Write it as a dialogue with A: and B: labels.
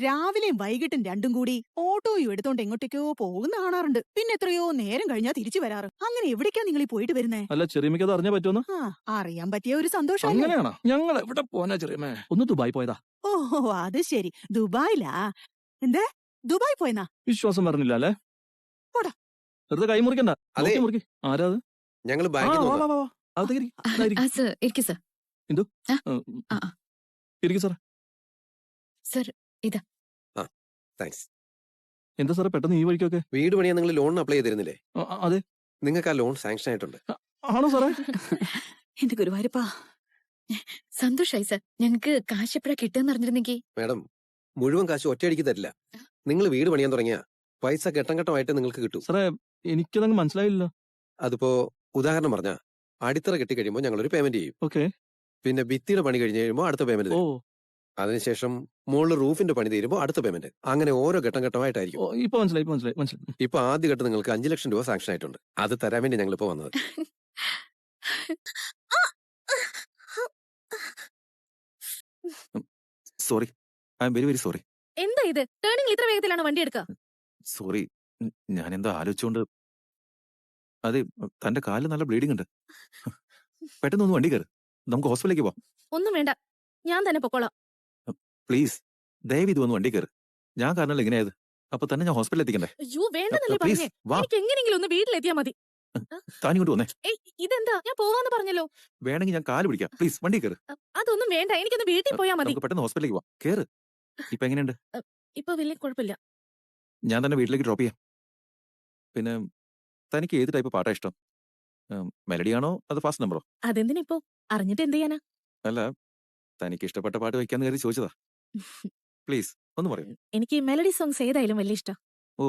A: രാവിലെയും വൈകിട്ടും രണ്ടും കൂടി ഓട്ടോയും എടുത്തോണ്ട് എങ്ങോട്ടേക്കോ പോകുന്ന കാണാറുണ്ട്. പിന്നെ എത്രയോ നേരം കഴിഞ്ഞാ തിരിച്ചു വരാറ്. അങ്ങനെ എവിടേക്കാ നിങ്ങൾ ഈ പോയിട്ട് വരുന്നേ?
B: അല്ല ചെറിയമ്മയ്ക്ക് അത് അറിഞ്ഞാ പറ്റുമെന്ന്?
A: അറിയാൻ പറ്റിയ ഒരു സന്തോഷം.
B: അങ്ങനെയാണോ? ഞങ്ങൾ എവിടെ പോനാ ചെറിയമ്മേ? ഒന്ന് ദുബായ് പോയതാ.
A: ഓഹോ, അത് ശരി. ദുബായിലാ? എന്താ ദുബായ് പോയെന്നാ?
B: വിശ്വാസം പറഞ്ഞില്ല അല്ലേ?
A: പോടാ.
B: വെറുതെ കൈ മുറിക്കണ്ട. മുറിക്ക്. ആരാ അത്?
C: ഞങ്ങൾ
B: എന്താ സാറേ പെട്ടെന്ന് ഈ വഴിക്കൊക്കെ?
C: വീട് പണിയാൻ നിങ്ങൾ ലോൺ അപ്ലൈ ചെയ്തിരുന്നില്ലേ?
B: അതെ.
C: നിങ്ങൾക്ക് ആ ലോൺ സാങ്ഷൻ ആയിട്ടുണ്ട്.
B: ആണോ സാറേ?
A: എന്റെ ഗുരുവായൂരപ്പാ,
D: സന്തോഷായി സാർ. ഞങ്ങക്ക് കാശ് എപ്പോഴാ കിട്ടുമെന്ന് അറിഞ്ഞിരുന്നെങ്കിൽ.
C: മാഡം, മുഴുവൻ കാശ് ഒറ്റയടിക്ക് തരില്ല. നിങ്ങൾ വീട് പണിയാൻ തുടങ്ങിയ പൈസ ഘട്ടം ഘട്ടമായിട്ട് നിങ്ങൾക്ക് കിട്ടും.
B: സാറേ എനിക്കതങ്ങ് മനസ്സിലായില്ല.
C: അതിപ്പോ ഉദാഹരണം പറഞ്ഞ അടിത്തറ കെട്ടി കഴിയുമ്പോൾ ഞങ്ങളൊരു പേയ്മെന്റ് ചെയ്യും.
B: ഓക്കെ.
C: പിന്നെ ഭിത്തിയുടെ പണി കഴിഞ്ഞ് കഴിയുമ്പോൾ അടുത്ത പേയ്മെന്റ് തരും. അതിനുശേഷം മുകളിൽ റൂഫിന്റെ പണി തീരുമ്പോൾ അടുത്ത പേയ്മെന്റ്. അങ്ങനെ ഓരോ ഘട്ടം ഘട്ടമായിട്ടായിരിക്കും.
B: ഇപ്പൊ മനസ്സിലായി.
C: ഇപ്പൊ ആദ്യ ഘട്ടം നിങ്ങൾക്ക് 5 ലക്ഷം രൂപ സാങ്ഷൻ ആയിട്ടുണ്ട്. അത് തരാൻ വേണ്ടി ഞങ്ങൾ ഇപ്പൊ വന്നത്.
E: Sorry, I am very very sorry.
D: എന്താ ഇത്? ടേണിംഗ് ഇത്ര വേഗത്തിലാണ് വണ്ടി എടുക്കുക?
E: സോറി, ഞാൻ എന്താ ആലോചിച്ചോണ്ട്. അതെ, തന്റെ കാലിൽ നല്ല ബ്ലീഡിംഗ് ഉണ്ട്. പെട്ടെന്ന് ഒന്ന് വണ്ടി കയറ്, നമുക്ക് ഹോസ്പിറ്റലിലേക്ക് പോവാം.
D: ഒന്നും വേണ്ട, ഞാൻ തന്നെ പൊക്കോളാം.
E: പ്ലീസ് ദയവ് ഇത് വന്ന് വണ്ടി കയറ്. ഞാൻ കാരണമല്ല എങ്ങനെയായത്. അപ്പൊ തന്നെ ഞാൻ ഹോസ്പിറ്റലിൽ എത്തിക്കണ്ടേ?
D: അയ്യോ വേണ്ടെന്നല്ലേ പറഞ്ഞേ. എനിക്ക് എങ്ങനെയെങ്കിലും ഒന്ന് വീട്ടിലെത്തിയാ മതി.
E: താനിങ്ങോട്ട് വന്നേ.
D: ഇതെന്താ? ഞാൻ പോവാന്ന് പറഞ്ഞല്ലോ.
E: വേണമെങ്കിൽ ഞാൻ കാല് പിടിക്കാം. പ്ലീസ് വണ്ടി കയറ്.
D: അതൊന്നും വേണ്ട, എനിക്കൊന്ന് വീട്ടിൽ പോയാ മതി.
E: നമുക്ക് പെട്ടെന്ന് ഹോസ്പിറ്റലിലേക്ക് പോവാം. കേറ്. ഇപ്പൊ എങ്ങനെയുണ്ട്?
D: ഇപ്പൊ വലിയ കുഴപ്പമില്ല.
E: ഞാൻ തന്നെ വീട്ടിലേക്ക് ഡ്രോപ്പ് ചെയ്യാം. പിന്നെ തനിക്ക് ഏത് ടൈപ്പ് പാട്ടാ ഇഷ്ടം? മെലഡി ആണോ അത് ഫാസ്റ്റ് നമ്പറോ?
D: അതെന്തിനിപ്പോ? അറിഞ്ഞിട്ട് എന്ത് ചെയ്യാനാ?
E: അല്ല, തനിക്ക് ഇഷ്ടപ്പെട്ട പാട്ട് വെക്കാന്ന് കരുതി ചോദിച്ചതാ. പ്ലീസ് ഒന്ന് പറയൂ.
D: എനിക്ക് മെലഡി സോങ്സ് ഏതായാലും വലിയ ഇഷ്ടം.
E: ഓ,